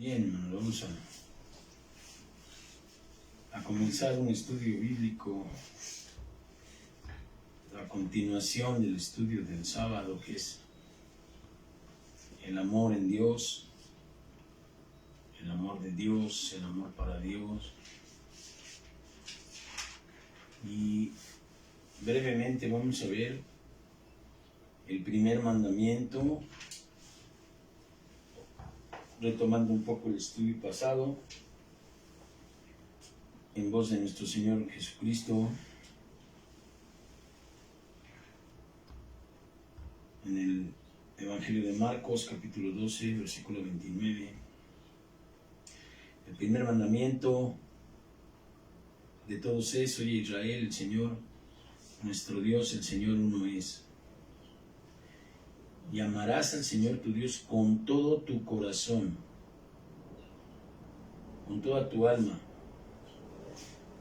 Bien, hermano, vamos a comenzar un estudio bíblico, la continuación del estudio del sábado, que es el amor en Dios, el amor de Dios, el amor para Dios. Y brevemente vamos a ver el primer mandamiento, retomando un poco el estudio pasado, en voz de nuestro Señor Jesucristo, en el Evangelio de Marcos, capítulo 12, versículo 29. El primer mandamiento de todos es: oye Israel, el Señor, nuestro Dios, el Señor uno es. Y amarás al Señor tu Dios con todo tu corazón, con toda tu alma,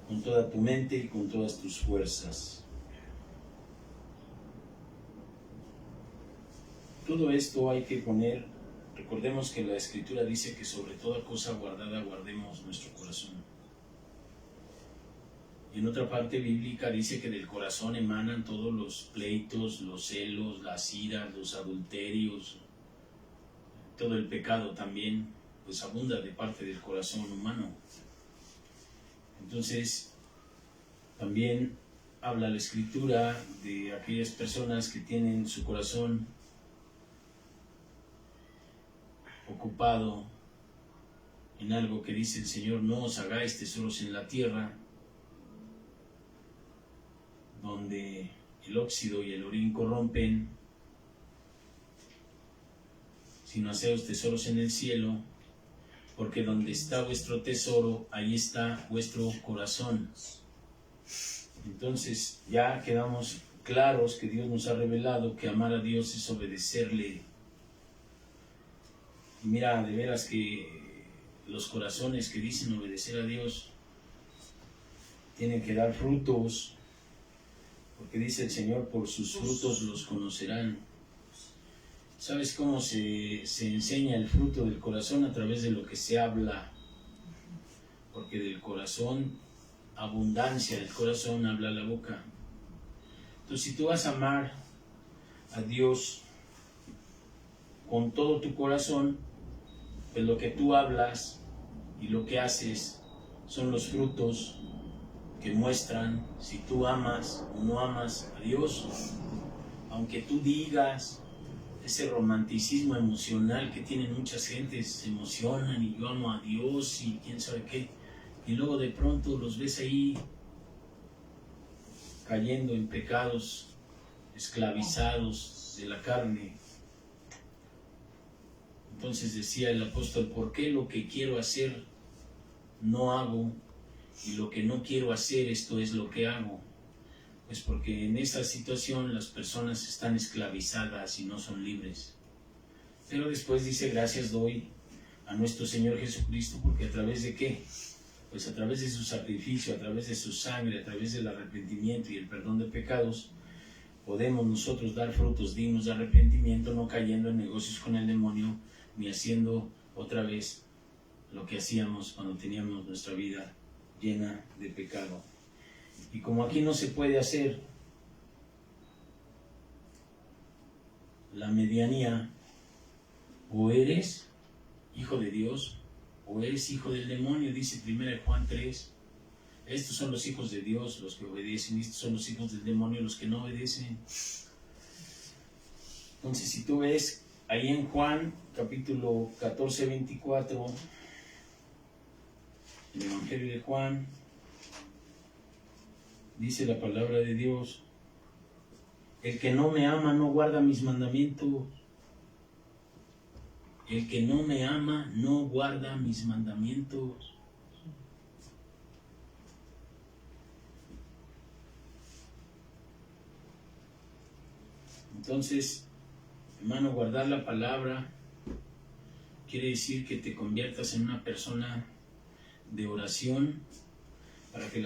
con toda tu mente y con todas tus fuerzas. Todo esto hay que poner, recordemos que la Escritura dice que sobre toda cosa guardada guardemos nuestro corazón. Y en otra parte bíblica dice que del corazón emanan todos los pleitos, los celos, las iras, los adulterios, todo el pecado también, pues abunda de parte del corazón humano. Entonces, también habla la Escritura de aquellas personas que tienen su corazón ocupado en algo que dice el Señor: no os hagáis tesoros en la tierra, donde el óxido y el orín corrompen, sino haceos tesoros en el cielo, porque donde está vuestro tesoro, ahí está vuestro corazón. Entonces ya quedamos claros que Dios nos ha revelado que amar a Dios es obedecerle. Y mira, de veras que los corazones que dicen obedecer a Dios tienen que dar frutos, porque dice el Señor: por sus frutos los conocerán. ¿Sabes cómo se enseña el fruto del corazón? A través de lo que se habla, porque del corazón, abundancia del corazón, habla la boca. Entonces, si tú vas a amar a Dios con todo tu corazón, pues lo que tú hablas y lo que haces son los frutos que muestran si tú amas o no amas a Dios. Aunque tú digas, ese romanticismo emocional que tienen muchas gentes, se emocionan y yo amo a Dios y quién sabe qué, y luego de pronto los ves ahí cayendo en pecados, esclavizados de la carne. Entonces decía el apóstol: ¿por qué lo que quiero hacer no hago? Y lo que no quiero hacer, esto es lo que hago. Pues porque en esa situación las personas están esclavizadas y no son libres. Pero después dice: gracias doy a nuestro Señor Jesucristo, porque ¿a través de qué? Pues a través de su sacrificio, a través de su sangre, a través del arrepentimiento y el perdón de pecados, podemos nosotros dar frutos dignos de arrepentimiento, no cayendo en negocios con el demonio, ni haciendo otra vez lo que hacíamos cuando teníamos nuestra vida llena de pecado. Y como aquí no se puede hacer la medianía, o eres hijo de Dios o eres hijo del demonio, dice 1 Juan 3. Estos son los hijos de Dios, los que obedecen, y estos son los hijos del demonio, los que no obedecen. Entonces, si tú ves ahí en Juan capítulo 14, 24, el Evangelio de Juan, dice la palabra de Dios: el que no me ama no guarda mis mandamientos. El que no me ama no guarda mis mandamientos. Entonces, hermano, guardar la palabra quiere decir que te conviertas en una persona de oración, para que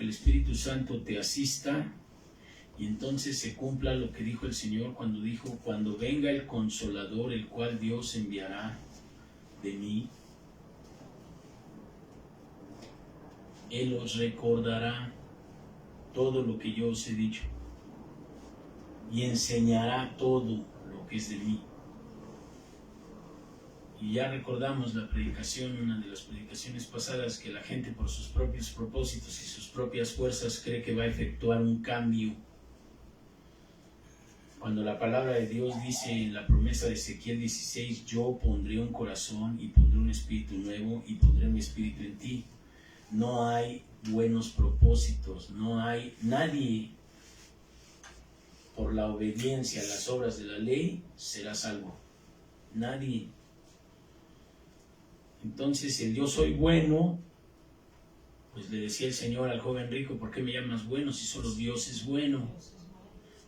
el Espíritu Santo te asista, y entonces se cumpla lo que dijo el Señor cuando dijo: cuando venga el Consolador, el cual Dios enviará de mí, Él os recordará todo lo que yo os he dicho y enseñará todo lo que es de mí. Y ya recordamos la predicación, una de las predicaciones pasadas, que la gente por sus propios propósitos y sus propias fuerzas cree que va a efectuar un cambio. Cuando la palabra de Dios dice en la promesa de Ezequiel 16, yo pondré un corazón y pondré un espíritu nuevo y pondré mi espíritu en ti. No hay buenos propósitos, no hay nadie por la obediencia a las obras de la ley será salvo. Nadie. Entonces el yo soy bueno, pues le decía el Señor al joven rico, ¿por qué me llamas bueno si solo Dios es bueno?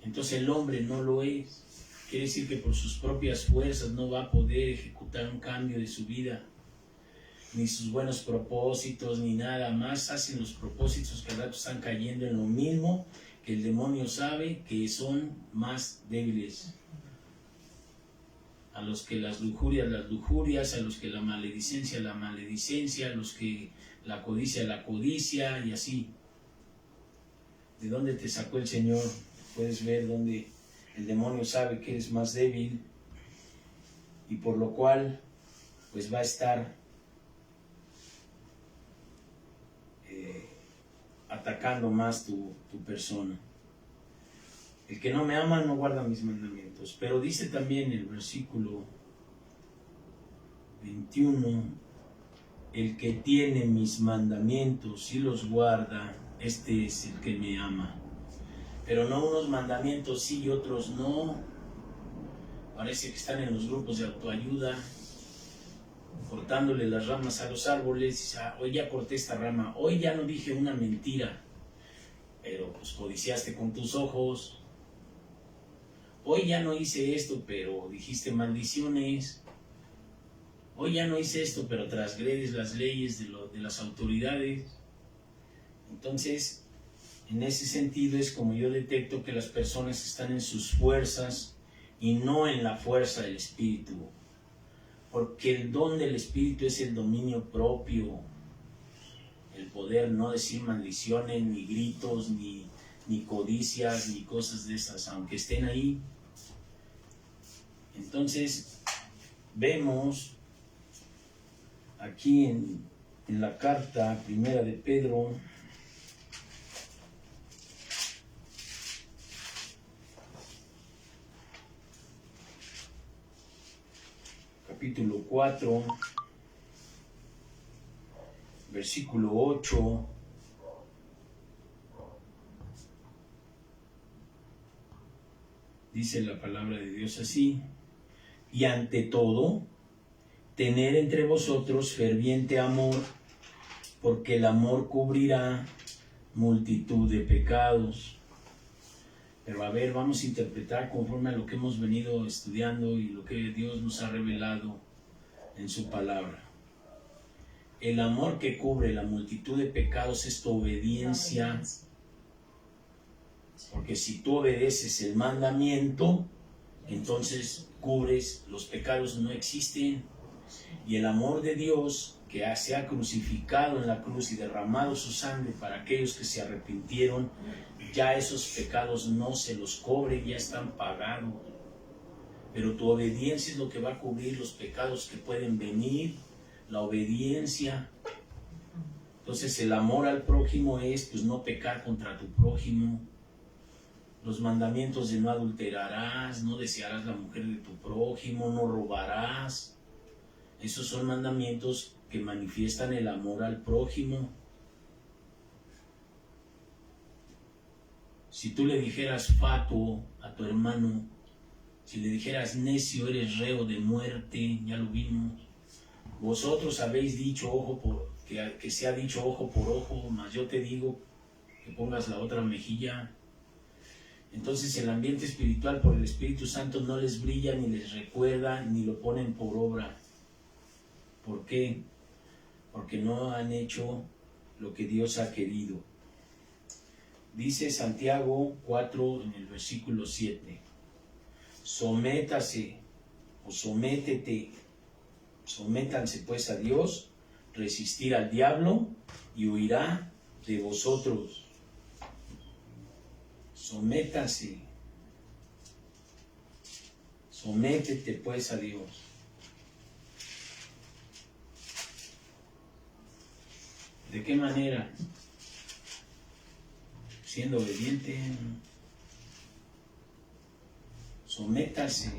Entonces el hombre no lo es. Quiere decir que por sus propias fuerzas no va a poder ejecutar un cambio de su vida, ni sus buenos propósitos, ni nada más. Hacen los propósitos que al rato están cayendo en lo mismo que el demonio sabe que son más débiles. A los que las lujurias, a los que la maledicencia, a los que la codicia, y así. ¿De dónde te sacó el Señor? Puedes ver dónde el demonio sabe que eres más débil y por lo cual pues va a estar atacando más tu persona. El que no me ama no guarda mis mandamientos. Pero dice también el versículo 21, el que tiene mis mandamientos y los guarda, este es el que me ama. Pero no unos mandamientos sí y otros no. Parece que están en los grupos de autoayuda, cortándole las ramas a los árboles. Hoy ya corté esta rama, hoy ya no dije una mentira, pero pues codiciaste con tus ojos. Hoy ya no hice esto, pero dijiste maldiciones. Hoy ya no hice esto, pero transgredes las leyes de las autoridades. Entonces, en ese sentido es como yo detecto que las personas están en sus fuerzas y no en la fuerza del Espíritu. Porque el don del Espíritu es el dominio propio, el poder no decir maldiciones, ni gritos, ni codicias, ni cosas de esas, aunque estén ahí. Entonces, vemos aquí en la carta primera de Pedro, capítulo 4, versículo 8, dice la palabra de Dios así: y ante todo, tener entre vosotros ferviente amor, porque el amor cubrirá multitud de pecados. Pero a ver, vamos a interpretar conforme a lo que hemos venido estudiando y lo que Dios nos ha revelado en su palabra. El amor que cubre la multitud de pecados es tu obediencia, porque si tú obedeces el mandamiento, entonces cubres los pecados, no existen. Y el amor de Dios, que se ha crucificado en la cruz y derramado su sangre para aquellos que se arrepintieron, ya esos pecados no se los cobre, ya están pagados. Pero tu obediencia es lo que va a cubrir los pecados que pueden venir, la obediencia. Entonces el amor al prójimo es pues no pecar contra tu prójimo. Los mandamientos de no adulterarás, no desearás la mujer de tu prójimo, no robarás. Esos son mandamientos que manifiestan el amor al prójimo. Si tú le dijeras fatuo a tu hermano, si le dijeras necio, eres reo de muerte, ya lo vimos. Vosotros habéis dicho que se ha dicho ojo por ojo, mas yo te digo que pongas la otra mejilla. Entonces el ambiente espiritual por el Espíritu Santo no les brilla, ni les recuerda, ni lo ponen por obra. ¿Por qué? Porque no han hecho lo que Dios ha querido. Dice Santiago 4 en el versículo 7. Sométase o sométete, sométanse pues a Dios, resistir al diablo y huirá de vosotros. Sométase. Sométete pues a Dios. ¿De qué manera? Siendo obediente. Sométase.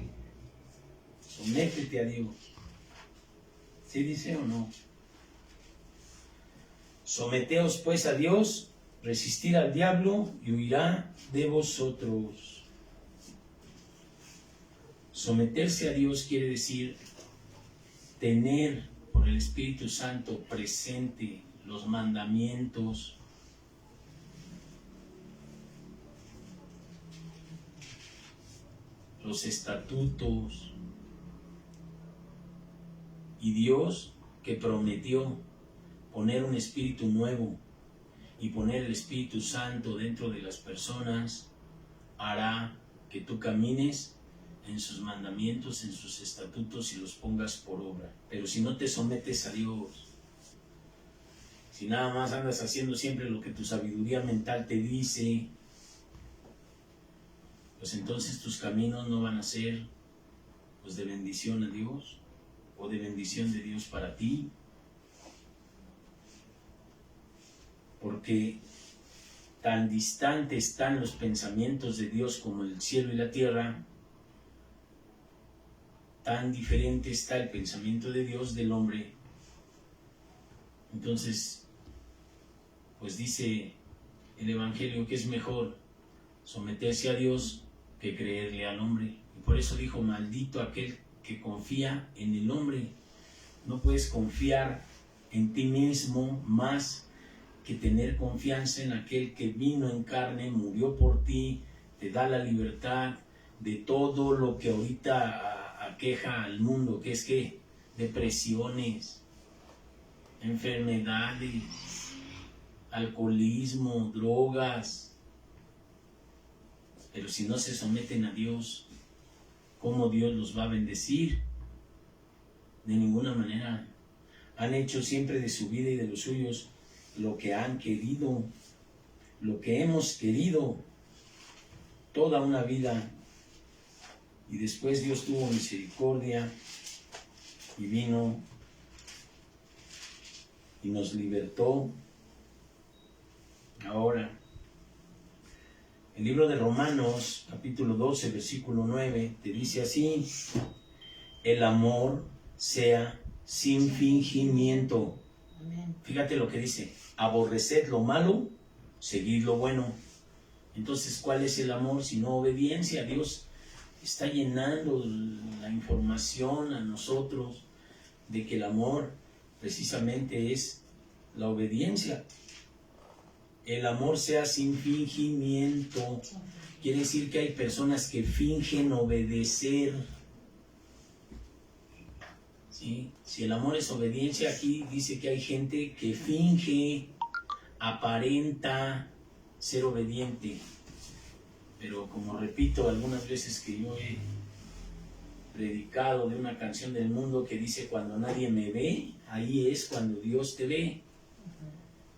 Sométete a Dios. ¿Sí dice o no? Someteos pues a Dios, resistir al diablo y huirá de vosotros. Someterse a Dios quiere decir tener por el Espíritu Santo presente los mandamientos, los estatutos, y Dios que prometió poner un espíritu nuevo y poner el Espíritu Santo dentro de las personas, hará que tú camines en sus mandamientos, en sus estatutos y los pongas por obra. Pero si no te sometes a Dios, si nada más andas haciendo siempre lo que tu sabiduría mental te dice, pues entonces tus caminos no van a ser pues de bendición a Dios o de bendición de Dios para ti, porque tan distantes están los pensamientos de Dios como el cielo y la tierra, tan diferente está el pensamiento de Dios del hombre. Entonces, pues dice el Evangelio que es mejor someterse a Dios que creerle al hombre. Y por eso dijo, maldito aquel que confía en el hombre. No puedes confiar en ti mismo más que tener confianza en aquel que vino en carne, murió por ti, te da la libertad de todo lo que ahorita aqueja al mundo, que es que depresiones, enfermedades, alcoholismo, drogas. Pero si no se someten a Dios, ¿cómo Dios los va a bendecir? De ninguna manera. Han hecho siempre de su vida y de los suyos lo que han querido, lo que hemos querido toda una vida. Y después Dios tuvo misericordia y vino y nos libertó. Ahora, el libro de Romanos, capítulo 12, versículo 9, te dice así: el amor sea sin fingimiento. Amén. Fíjate lo que dice: aborreced lo malo, seguid lo bueno. Entonces, ¿cuál es el amor sino obediencia? Dios está llenando la información a nosotros de que el amor precisamente es la obediencia. El amor sea sin fingimiento. Quiere decir que hay personas que fingen obedecer. ¿Sí? Si el amor es obediencia, aquí dice que hay gente que finge, aparenta ser obediente. Pero como repito algunas veces que yo he predicado de una canción del mundo que dice: cuando nadie me ve, ahí es cuando Dios te ve.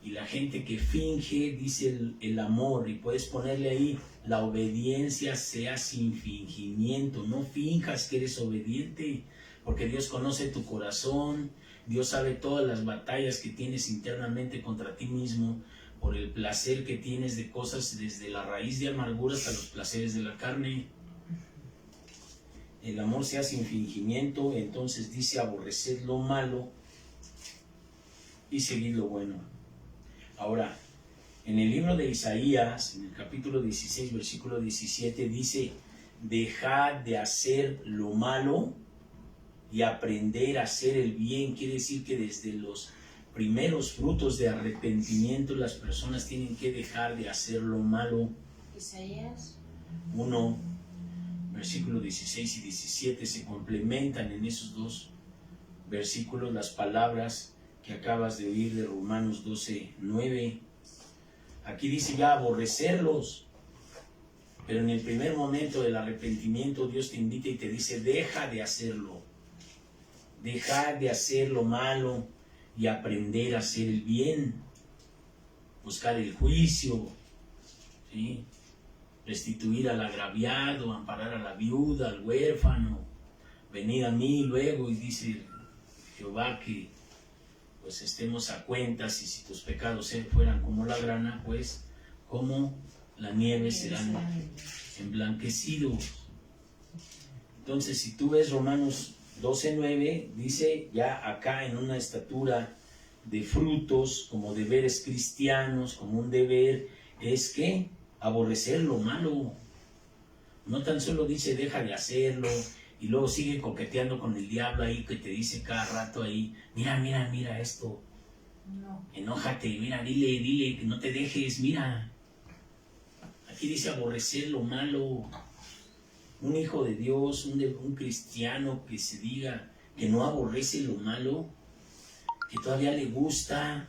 Y la gente que finge dice el amor, y puedes ponerle ahí: la obediencia sea sin fingimiento. No finjas que eres obediente, porque Dios conoce tu corazón. Dios sabe todas las batallas que tienes internamente contra ti mismo, por el placer que tienes de cosas, desde la raíz de amargura hasta los placeres de la carne. El amor sea sin fingimiento. Entonces dice: aborreced lo malo y seguid lo bueno. Ahora, en el libro de Isaías, en el capítulo 16, versículo 17, dice: dejad de hacer lo malo y aprender a hacer el bien. Quiere decir que desde los primeros frutos de arrepentimiento las personas tienen que dejar de hacer lo malo. Isaías 1, versículo 16 y 17 se complementan en esos dos versículos las palabras que acabas de oír de Romanos 12, 9. Aquí dice ya aborrecerlos, pero en el primer momento del arrepentimiento Dios te invita y te dice: deja de hacerlo, deja de hacer lo malo. y aprender a hacer el bien, buscar el juicio, ¿sí? Restituir al agraviado, amparar a la viuda, al huérfano. Venid a mí luego, y dice Jehová que pues estemos a cuentas, y si tus pecados fueran como la grana, pues como la nieve serán emblanquecidos. Entonces, si tú ves Romanos 12:9, dice ya acá en una estatura de frutos, como deberes cristianos, como un deber, es que aborrecer lo malo. No tan solo dice deja de hacerlo, y luego sigue coqueteando con el diablo ahí que te dice cada rato ahí, mira esto, no. Enójate, mira, dile que no te dejes, mira. Aquí dice aborrecer lo malo. Un hijo de Dios, un cristiano que se diga que no aborrece lo malo, que todavía le gusta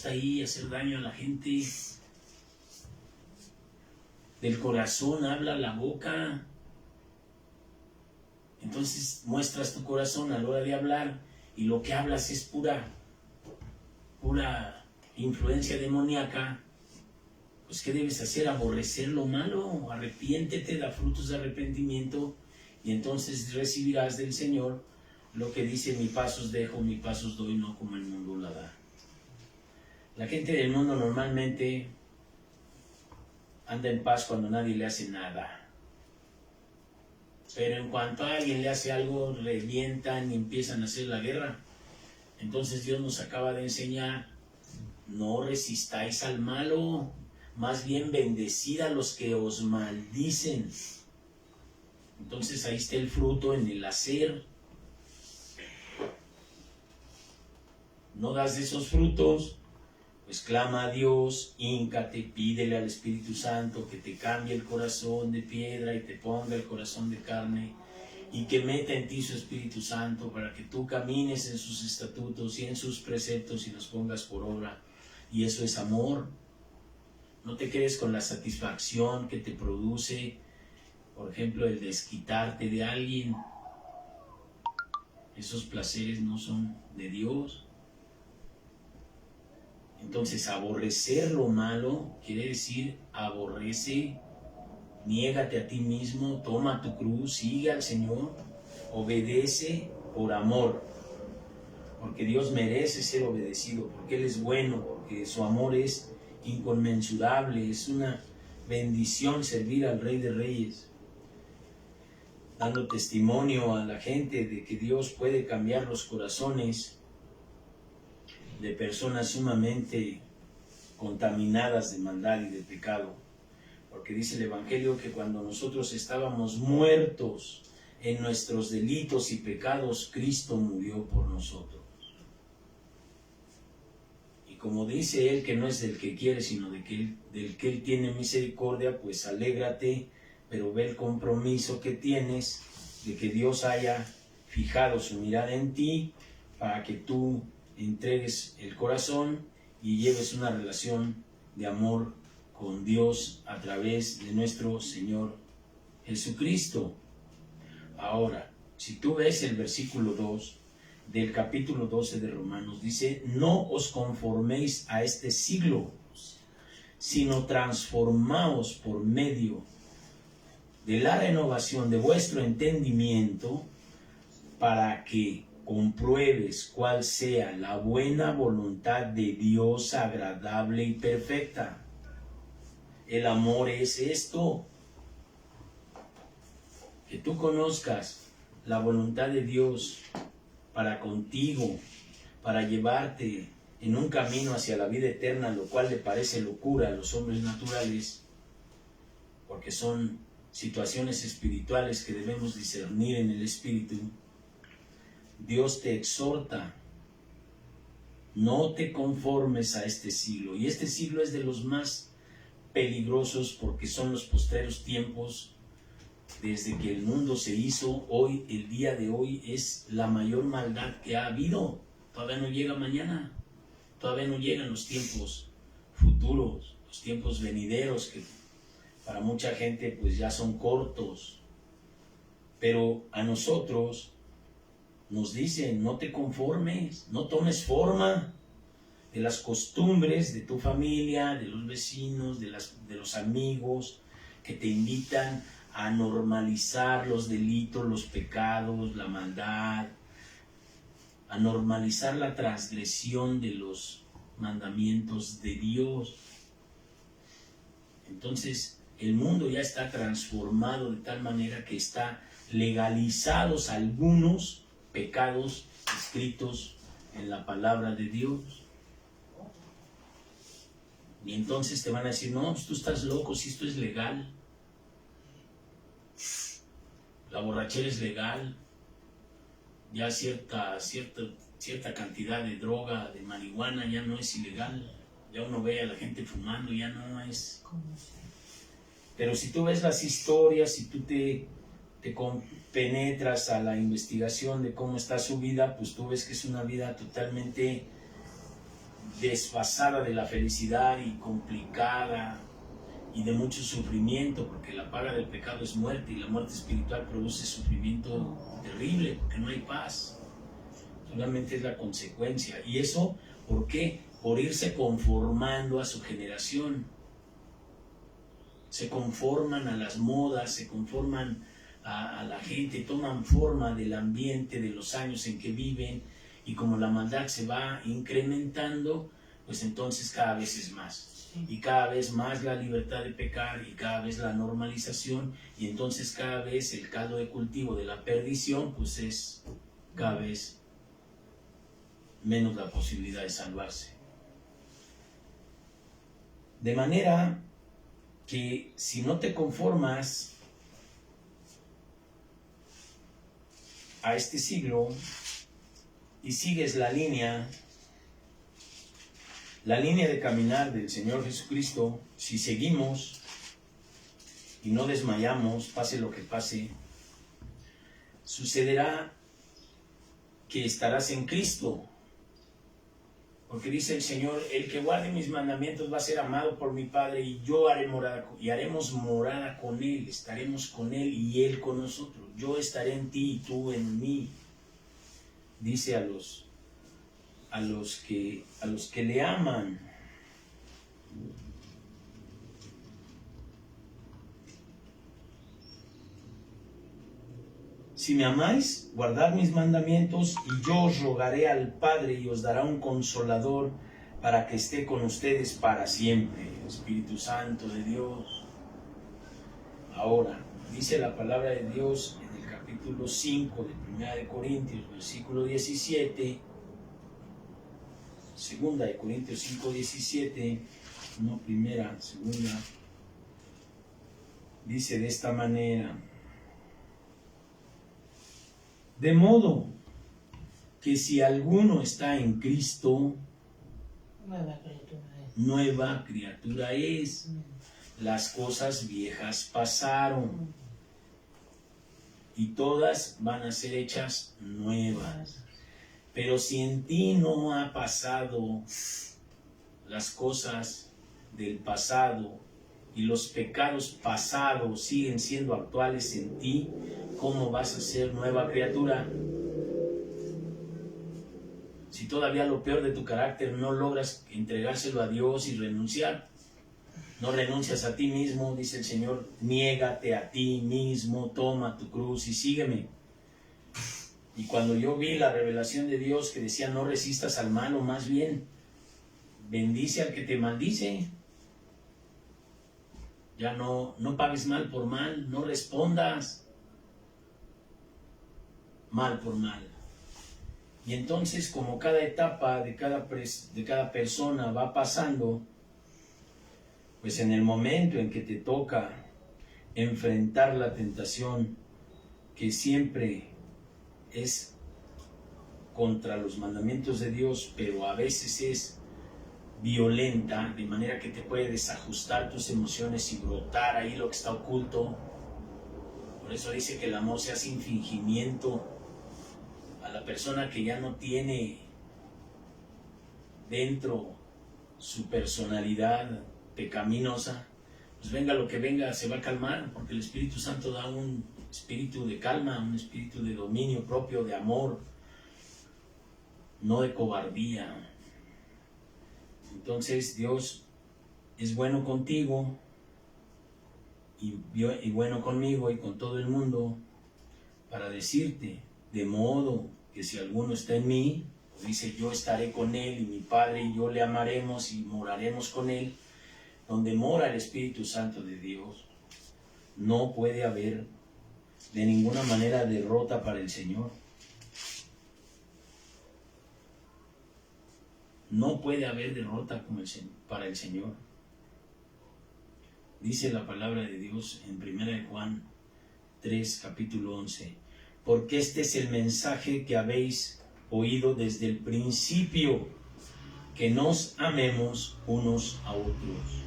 ahí hacer daño a la gente. Del corazón habla la boca. Entonces muestras tu corazón a la hora de hablar, y lo que hablas es pura influencia demoníaca. Pues ¿qué debes hacer? Aborrecer lo malo, arrepiéntete, da frutos de arrepentimiento, y entonces recibirás del Señor lo que dice: mi paz os dejo, mi paz os doy, no como el mundo la da. La gente del mundo normalmente anda en paz cuando nadie le hace nada. Pero en cuanto a alguien le hace algo, revientan y empiezan a hacer la guerra. Entonces Dios nos acaba de enseñar: no resistáis al malo, más bien bendecid a los que os maldicen. Entonces ahí está el fruto en el hacer. No das de esos frutos, pues clama a Dios, híncate, pídele al Espíritu Santo que te cambie el corazón de piedra y te ponga el corazón de carne, y que meta en ti su Espíritu Santo para que tú camines en sus estatutos y en sus preceptos y los pongas por obra. Y eso es amor. No te quedes con la satisfacción que te produce, por ejemplo, el desquitarte de alguien. Esos placeres no son de Dios. Entonces, aborrecer lo malo quiere decir aborrece, niégate a ti mismo, toma tu cruz, sigue al Señor, obedece por amor, porque Dios merece ser obedecido, porque Él es bueno, porque su amor es inconmensurable. Es una bendición servir al Rey de Reyes, dando testimonio a la gente de que Dios puede cambiar los corazones de personas sumamente contaminadas de maldad y de pecado, porque dice el Evangelio que cuando nosotros estábamos muertos en nuestros delitos y pecados, Cristo murió por nosotros. Y como dice Él que no es del que quiere, sino del que Él tiene misericordia, pues alégrate, pero ve el compromiso que tienes de que Dios haya fijado su mirada en ti para que tú entregues el corazón y lleves una relación de amor con Dios a través de nuestro Señor Jesucristo. Ahora, si tú ves el versículo 2 del capítulo 12 de Romanos, dice: no os conforméis a este siglo, sino transformaos por medio de la renovación de vuestro entendimiento, para que compruebes cuál sea la buena voluntad de Dios, agradable y perfecta. El amor es esto, que tú conozcas la voluntad de Dios para contigo, para llevarte en un camino hacia la vida eterna, lo cual le parece locura a los hombres naturales, porque son situaciones espirituales que debemos discernir en el Espíritu. Dios te exhorta: no te conformes a este siglo. Y este siglo es de los más peligrosos, porque son los postreros tiempos. Desde que el mundo se hizo, hoy, el día de hoy, es la mayor maldad que ha habido. Todavía no llega mañana, todavía no llegan los tiempos futuros, los tiempos venideros, que para mucha gente pues ya son cortos. Pero a nosotros nos dice, no te conformes, no tomes forma de las costumbres de tu familia, de los vecinos, de los amigos que te invitan a normalizar los delitos, los pecados, la maldad, a normalizar la transgresión de los mandamientos de Dios. Entonces, el mundo ya está transformado de tal manera que está legalizados algunos pecados escritos en la palabra de Dios. Y entonces te van a decir, no, pues tú estás loco, si esto es legal. La borrachera es legal. Ya cierta cantidad de droga, de marihuana ya no es ilegal. Ya uno ve a la gente fumando, ya no es. Pero si tú ves las historias, si tú te penetras a la investigación de cómo está su vida, pues tú ves que es una vida totalmente desfasada de la felicidad y complicada y de mucho sufrimiento, porque la paga del pecado es muerte y la muerte espiritual produce sufrimiento terrible, porque no hay paz, solamente es la consecuencia. ¿Y eso por qué? Por irse conformando a su generación. Se conforman a las modas, se conforman a la gente, toman forma del ambiente, de los años en que viven, y como la maldad se va incrementando, pues entonces cada vez es más. Y cada vez más la libertad de pecar, y cada vez la normalización, y entonces cada vez el caldo de cultivo de la perdición, pues es cada vez menos la posibilidad de salvarse. De manera que si no te conformas a este siglo y sigues la línea de caminar del Señor Jesucristo, si seguimos y no desmayamos, pase lo que pase, sucederá que estarás en Cristo. Porque dice el Señor, el que guarde mis mandamientos va a ser amado por mi Padre, y yo haré morada, y haremos morada con Él, estaremos con Él y Él con nosotros. Yo estaré en ti y tú en mí. Dice a los que le aman. Si me amáis, guardad mis mandamientos, y yo os rogaré al Padre y os dará un consolador para que esté con ustedes para siempre. Espíritu Santo de Dios. Ahora, dice la palabra de Dios en el capítulo 5 de 1 de Corintios, versículo 17, 2 de Corintios 5, 17, no primera, segunda, dice de esta manera: de modo que si alguno está en Cristo, nueva criatura es. Las cosas viejas pasaron y todas van a ser hechas nuevas. Pero si en ti no ha pasado las cosas del pasado y los pecados pasados siguen siendo actuales en ti, ¿cómo vas a ser nueva criatura? Si todavía lo peor de tu carácter no logras entregárselo a Dios y renunciar, no renuncias a ti mismo, dice el Señor, niégate a ti mismo, toma tu cruz y sígueme. Y cuando yo vi la revelación de Dios que decía no resistas al malo, más bien bendice al que te maldice. Ya no pagues mal por mal, no respondas mal por mal. Y entonces, como cada etapa de cada persona va pasando, pues en el momento en que te toca enfrentar la tentación, que siempre es contra los mandamientos de Dios, pero a veces es violenta, de manera que te puede desajustar tus emociones y brotar ahí lo que está oculto. Por eso dice que el amor sea sin fingimiento. A la persona que ya no tiene dentro su personalidad pecaminosa, pues venga lo que venga, se va a calmar, porque el Espíritu Santo da un espíritu de calma, un espíritu de dominio propio, de amor, no de cobardía. Entonces Dios es bueno contigo y bueno conmigo y con todo el mundo para decirte, de modo que si alguno está en mí, dice, yo estaré con él y mi Padre y yo le amaremos y moraremos con él. Donde mora el Espíritu Santo de Dios, no puede haber de ninguna manera derrota para el Señor. No puede haber derrota para el Señor. Dice la palabra de Dios en 1 Juan 3, capítulo 11. Porque este es el mensaje que habéis oído desde el principio, que nos amemos unos a otros.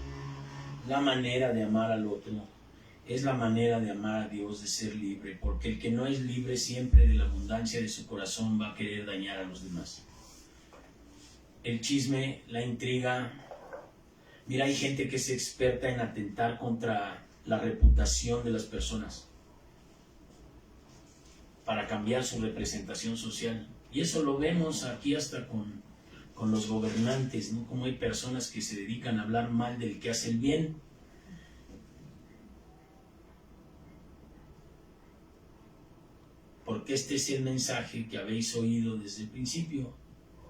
La manera de amar al otro es la manera de amar a Dios, de ser libre, porque el que no es libre siempre de la abundancia de su corazón va a querer dañar a los demás. El chisme, la intriga. Mira, hay gente que es experta en atentar contra la reputación de las personas para cambiar su representación social. Y eso lo vemos aquí hasta con los gobernantes, ¿no? Como hay personas que se dedican a hablar mal del que hace el bien. Porque este es el mensaje que habéis oído desde el principio,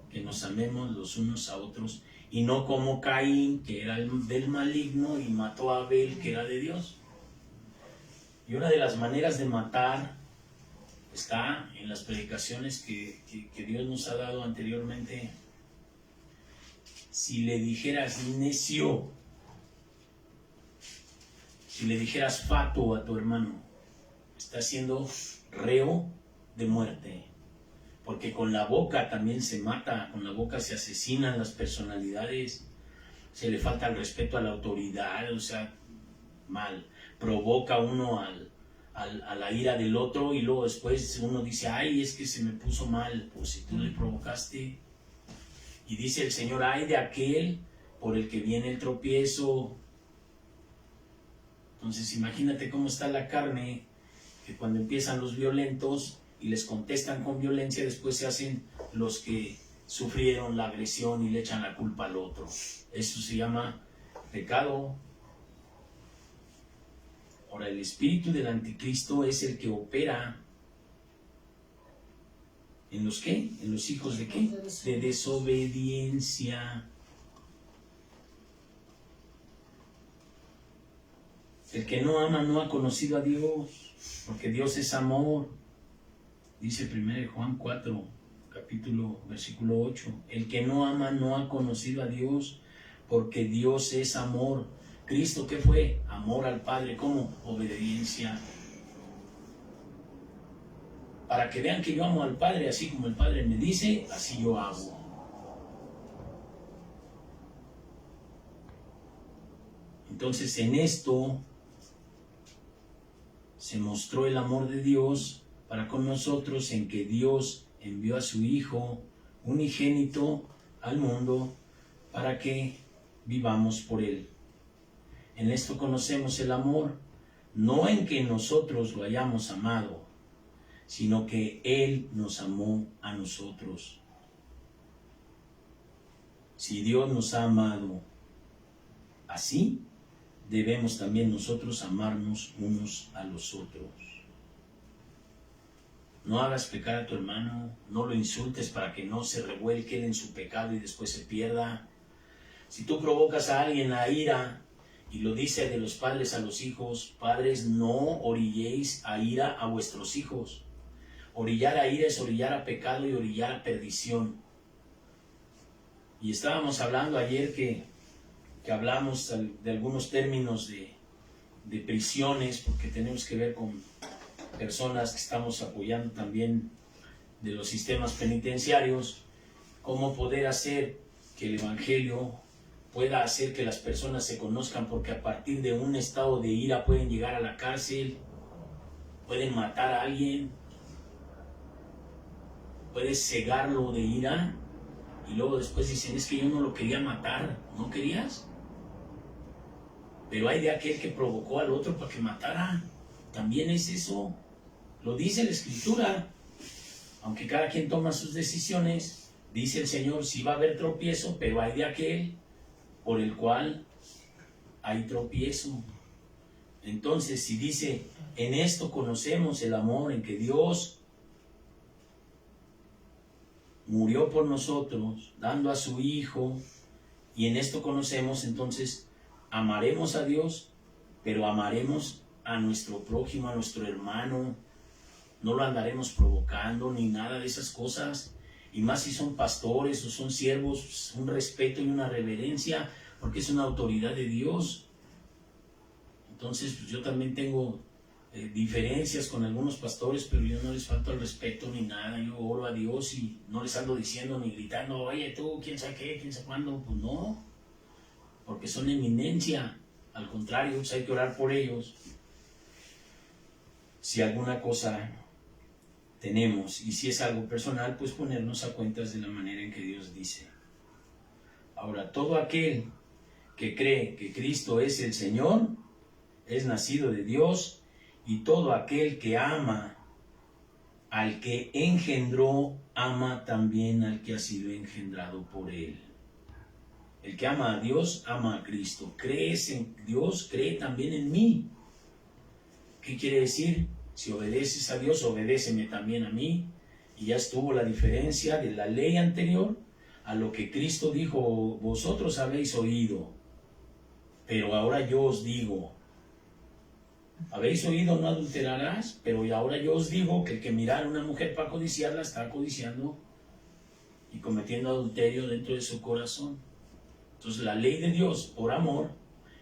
que nos amemos los unos a otros, y no como Caín, que era del maligno y mató a Abel, que era de Dios. Y una de las maneras de matar está en las predicaciones que Dios nos ha dado anteriormente. Si le dijeras necio, si le dijeras fato a tu hermano, está siendo reo de muerte. Porque con la boca también se mata, con la boca se asesinan las personalidades, se le falta el respeto a la autoridad, o sea, mal. Provoca uno a la ira del otro y luego después uno dice, ay, es que se me puso mal, pues si tú le provocaste. Y dice el Señor, ay de aquel por el que viene el tropiezo. Entonces imagínate cómo está la carne, que cuando empiezan los violentos y les contestan con violencia, después se hacen los que sufrieron la agresión y le echan la culpa al otro. Eso se llama pecado. Ahora, el espíritu del anticristo es el que opera ¿en los qué? ¿En los hijos de qué? De desobediencia. El que no ama no ha conocido a Dios, porque Dios es amor. Dice 1 Juan 4, versículo 8. El que no ama no ha conocido a Dios, porque Dios es amor. ¿Cristo qué fue? Amor al Padre. ¿Cómo? Obediencia. Para que vean que yo amo al Padre, así como el Padre me dice, así yo hago. Entonces en esto se mostró el amor de Dios para con nosotros, en que Dios envió a su Hijo unigénito al mundo para que vivamos por Él. En esto conocemos el amor, no en que nosotros lo hayamos amado, sino que Él nos amó a nosotros. Si Dios nos ha amado así, debemos también nosotros amarnos unos a los otros. No hagas pecar a tu hermano, no lo insultes para que no se revuelque en su pecado y después se pierda. Si tú provocas a alguien a ira, y lo dice de los padres a los hijos, padres, no orilléis a ira a vuestros hijos. Orillar a ira es orillar a pecado y orillar a perdición. Y estábamos hablando ayer que hablamos de algunos términos de prisiones, porque tenemos que ver con personas que estamos apoyando también de los sistemas penitenciarios, cómo poder hacer que el Evangelio pueda hacer que las personas se conozcan, porque a partir de un estado de ira pueden llegar a la cárcel, pueden matar a alguien, puedes cegarlo de ira y luego después dicen, es que yo no lo quería matar. ¿No querías? Pero hay de aquel que provocó al otro para que matara. También es eso. Lo dice la Escritura. Aunque cada quien toma sus decisiones, dice el Señor, sí va a haber tropiezo, pero hay de aquel por el cual hay tropiezo. Entonces, si dice, en esto conocemos el amor, en que Dios murió por nosotros, dando a su Hijo, y en esto conocemos, entonces, amaremos a Dios, pero amaremos a nuestro prójimo, a nuestro hermano, no lo andaremos provocando, ni nada de esas cosas, y más si son pastores o son siervos, un respeto y una reverencia, porque es una autoridad de Dios. Entonces, pues yo también tengo diferencias con algunos pastores, pero yo no les falto el respeto ni nada. Yo oro a Dios y no les ando diciendo ni gritando, oye tú, quién sabe qué, quién sabe cuándo. Pues no, porque son eminencia. Al contrario, pues hay que orar por ellos. Si alguna cosa tenemos y si es algo personal, pues ponernos a cuentas de la manera en que Dios dice. Ahora, todo aquel que cree que Cristo es el Señor, es nacido de Dios, y todo aquel que ama al que engendró, ama también al que ha sido engendrado por él. El que ama a Dios, ama a Cristo. Crees en Dios, cree también en mí. ¿Qué quiere decir? Si obedeces a Dios, obedéceme también a mí. Y ya estuvo la diferencia de la ley anterior a lo que Cristo dijo, vosotros habéis oído, pero ahora yo os digo. Habéis oído, no adulterarás, pero ahora yo os digo que el que mirar a una mujer para codiciarla está codiciando y cometiendo adulterio dentro de su corazón. Entonces la ley de Dios, por amor,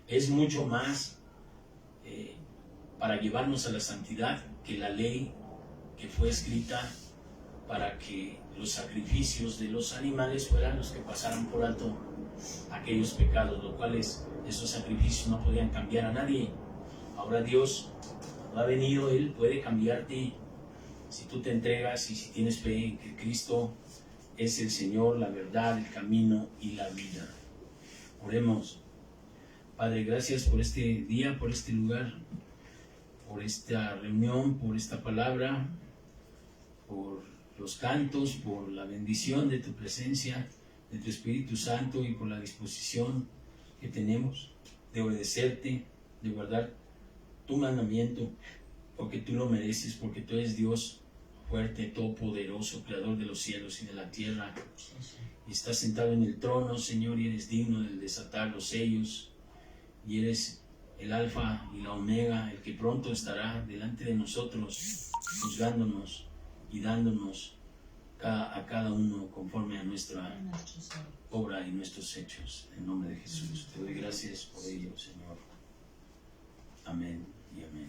es mucho más para llevarnos a la santidad que la ley que fue escrita para que los sacrificios de los animales fueran los que pasaran por alto aquellos pecados, los cuales esos sacrificios no podían cambiar a nadie. Ahora Dios ha venido, Él puede cambiarte si tú te entregas y si tienes fe en que Cristo es el Señor, la verdad, el camino y la vida. Oremos. Padre, gracias por este día, por este lugar, por esta reunión, por esta palabra, por los cantos, por la bendición de tu presencia, de tu Espíritu Santo y por la disposición que tenemos de obedecerte, de guardar tu mandamiento, porque tú lo mereces, porque tú eres Dios fuerte, todopoderoso, creador de los cielos y de la tierra, y estás sentado en el trono, Señor, y eres digno de desatar los sellos, y eres el alfa y la omega, el que pronto estará delante de nosotros, juzgándonos y dándonos a cada uno conforme a nuestra obra y nuestros hechos. En nombre de Jesús, te doy gracias por ello, Señor. Amén y amén.